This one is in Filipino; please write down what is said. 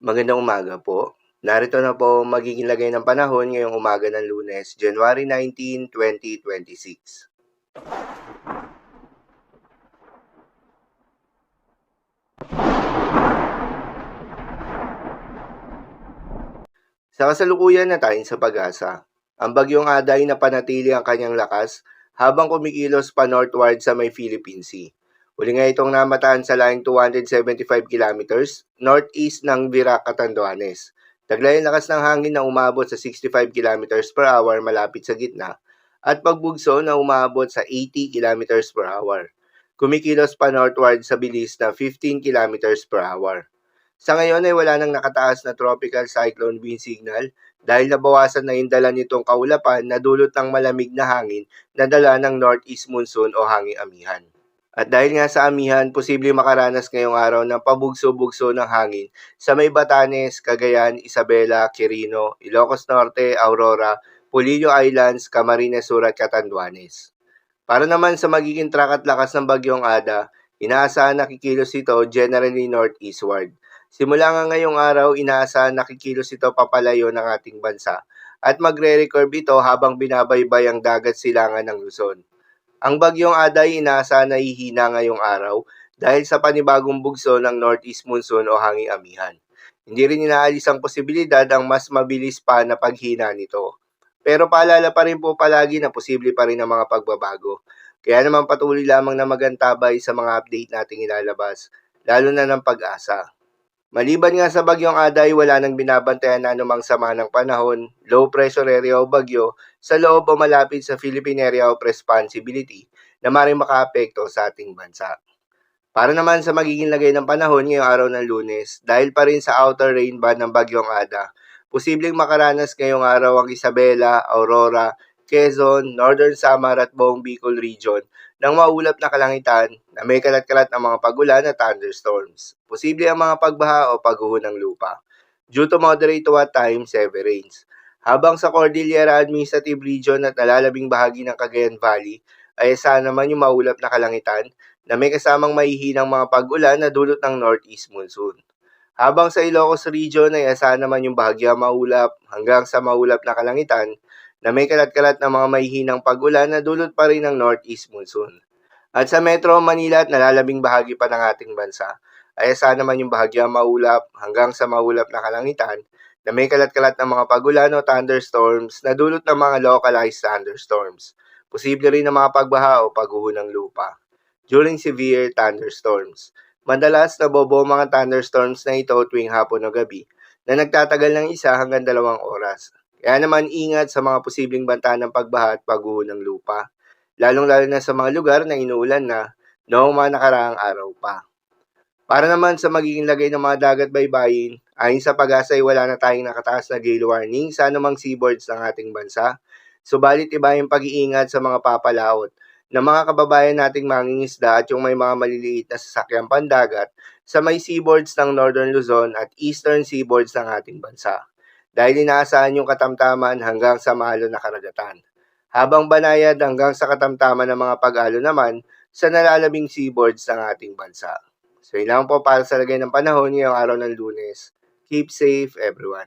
Magandang umaga po. Narito na po ang magiging lagay ng panahon ngayong umaga ng Lunes, January 19, 2026. Sa kasalukuyan na tayo sa pag-asa, ang bagyong Ada ay napanatili ang kanyang lakas habang kumikilos pa northward sa may Philippine Sea. Uli nga itong namataan sa laing 275 kilometers northeast ng Virac, Catanduanes. Taglay ang lakas ng hangin na umabot sa 65 kilometers per hour malapit sa gitna at pagbugso na umabot sa 80 kilometers per hour. Kumikilos pa northward sa bilis na 15 kilometers per hour. Sa ngayon ay wala nang nakataas na tropical cyclone wind signal dahil nabawasan na yung dala nitong kaulapan na dulot ng malamig na hangin na dala ng northeast monsoon o hanging amihan. At dahil nga sa amihan, posible makaranas ngayong araw ng pabugso-bugso ng hangin sa may Batanes, Cagayan, Isabela, Quirino, Ilocos Norte, Aurora, Polillo Islands, Camarines Sur at Catanduanes. Para naman sa magiging track at lakas ng bagyong Ada, inaasahan na kikilos ito generally northeastward. Simula nga ngayong araw, inaasahan na kikilos ito papalayo ng ating bansa at magre-recurve ito habang binabaybay ang dagat silangan ng Luzon. Ang bagyong Ada ay inaasahan na hihina ngayong araw dahil sa panibagong bugso ng northeast monsoon o hanging amihan. Hindi rin inaalis ang posibilidad ang mas mabilis pa na paghina nito. Pero paalala pa rin po palagi na posible pa rin ang mga pagbabago. Kaya naman patuloy lamang na magantabay sa mga update nating ilalabas, lalo na ng pag-asa. Maliban nga sa bagyong Ada ay wala nang binabantayan na anumang sama ng panahon, low pressure area o bagyo sa loob o malapit sa Philippine Area of Responsibility na maaaring makaapekto sa ating bansa. Para naman sa magiging lagay ng panahon ngayong araw ng Lunes, dahil pa rin sa outer rain band ng bagyong Ada, posibleng makaranas ngayong araw ang Isabela, Aurora, Quezon, Northern Samar at buong Bicol region ng maulap na kalangitan na may kalat-kalat ng mga pagulan at thunderstorms. Posible ang mga pagbaha o pagguho ng lupa due to moderate to at times heavy rains. Habang sa Cordillera Administrative Region at nalalabing bahagi ng Cagayan Valley ay asahan naman yung maulap na kalangitan na may kasamang mahihinang mga pag-ulan na dulot ng northeast monsoon. Habang sa Ilocos Region ay asahan naman yung bahagya maulap hanggang sa maulap na kalangitan na may kalat-kalat na mga mahihinang pag-ulan na dulot pa rin ng northeast monsoon. At sa Metro Manila at nalalabing bahagi pa ng ating bansa ay asahan naman yung bahagya maulap hanggang sa maulap na kalangitan na may kalat-kalat na mga pag-ulan o thunderstorms na dulot ng mga localized thunderstorms. Posible rin ng mga pagbaha o pagguho ng lupa during severe thunderstorms. Madalas nabobo mga thunderstorms na ito tuwing hapon o gabi na nagtatagal ng 1 hanggang 2 oras. Kaya naman ingat sa mga posibleng banta ng pagbaha at pagguho ng lupa, lalong-lalo na sa mga lugar na inuulan na noong mga nakaraang araw pa. Para naman sa magiging lagay ng mga dagat baybayin, ayon sa pag-asa ay wala na tayong nakataas na gale warning sa anumang seaboards ng ating bansa. Subalit iba yung pag-iingat sa mga papalaot ng mga kababayan nating mangingisda at yung may mga maliliit na sasakyang pandagat sa may seaboards ng Northern Luzon at Eastern seaboards ng ating bansa. Dahil inaasahan yung katamtaman hanggang sa maalon na karagatan. Habang banayad hanggang sa katamtaman ng mga pag-alo naman sa nalalabing seaboards ng ating bansa. So yun lang po para sa lagay ng panahon ngayong araw ng Lunes. Keep safe everyone.